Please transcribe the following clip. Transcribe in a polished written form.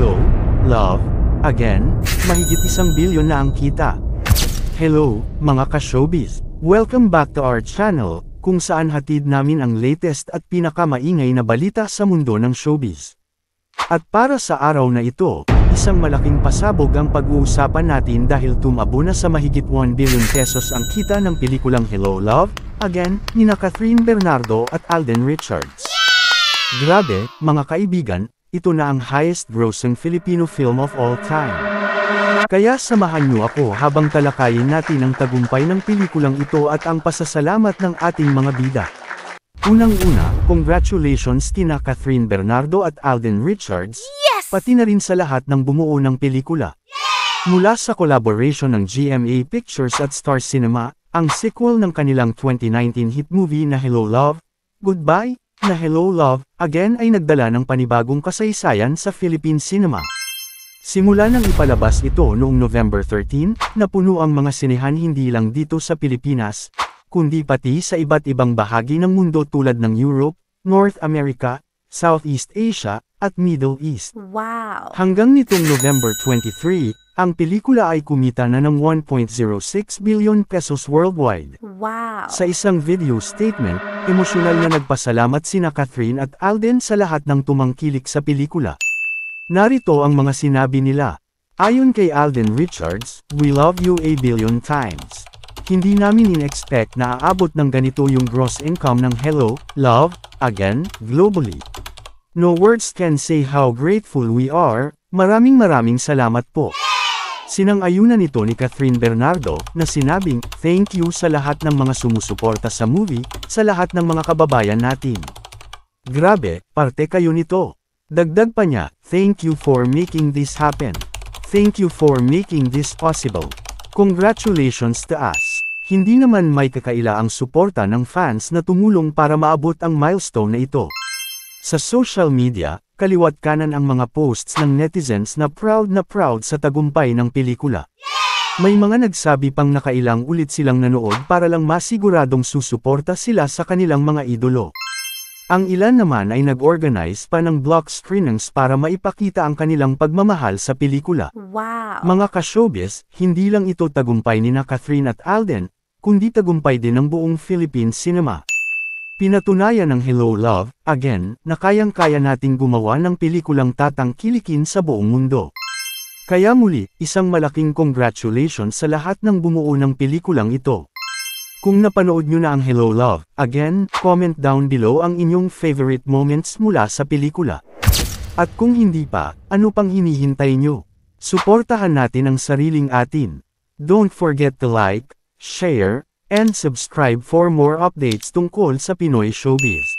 Hello, Love, Again, mahigit 1 bilyon na ang kita. Hello, mga ka-showbiz. Welcome back to our channel, kung saan hatid namin ang latest at pinakamaingay na balita sa mundo ng showbiz. At para sa araw na ito, isang malaking pasabog ang pag-uusapan natin dahil tumabo na sa mahigit 1 billion pesos ang kita ng pelikulang Hello, Love, Again, nina Catherine Bernardo at Alden Richards. Grabe, mga kaibigan, ito na ang highest-grossing Filipino film of all time. Kaya samahan niyo ako habang talakayin natin ang tagumpay ng pelikulang ito at ang pasasalamat ng ating mga bida. Unang-una, congratulations kina Catherine Bernardo at Alden Richards, pati na rin sa lahat ng bumuo ng pelikula. Mula sa collaboration ng GMA Pictures at Star Cinema, ang sequel ng kanilang 2019 hit movie na Hello Love, Goodbye, na Hello Love, Again ay nagdala ng panibagong kasaysayan sa Philippine cinema. Simula nang ipalabas ito noong November 13, napuno ang mga sinehan hindi lang dito sa Pilipinas, kundi pati sa iba't ibang bahagi ng mundo tulad ng Europe, North America, Southeast Asia, at Middle East. Wow! Hanggang nitong November 23, ang pelikula ay kumita na ng 1.06 billion pesos worldwide. Wow! Sa isang video statement, emosyonal na nagpasalamat sina Catherine at Alden sa lahat ng tumangkilik sa pelikula. Narito ang mga sinabi nila. Ayon kay Alden Richards, "We love you a billion times. Hindi namin in-expect na aabot ng ganito yung gross income ng Hello, Love, Again, globally. No words can say how grateful we are, maraming salamat po." Sinang-ayunan nito ni Catherine Bernardo, na sinabing, "Thank you sa lahat ng mga sumusuporta sa movie, sa lahat ng mga kababayan natin. Grabe, parte kayo nito." Dagdag pa niya, "Thank you for making this happen. Thank you for making this possible. Congratulations to us." Hindi naman may kakaila ang suporta ng fans na tumulong para maabot ang milestone na ito. Sa social media, kaliwat kanan ang mga posts ng netizens na proud sa tagumpay ng pelikula. May mga nagsabi pang nakailang ulit silang nanood para lang masiguradong susuporta sila sa kanilang mga idolo. Ang ilan naman ay nag-organize pa ng block screenings para maipakita ang kanilang pagmamahal sa pelikula. Wow! Mga ka-showbiz, hindi lang ito tagumpay nina Catherine at Alden, kundi tagumpay din ng buong Philippine cinema. Pinatunayan ng Hello Love, Again, na kayang-kaya nating gumawa ng pelikulang tatangkilikin sa buong mundo. Kaya muli, isang malaking congratulations sa lahat ng bumuo ng pelikulang ito. Kung napanood nyo na ang Hello Love, Again, comment down below ang inyong favorite moments mula sa pelikula. At kung hindi pa, ano pang hinihintay nyo? Suportahan natin ang sariling atin. Don't forget to like, share, and subscribe for more updates tungkol sa Pinoy showbiz.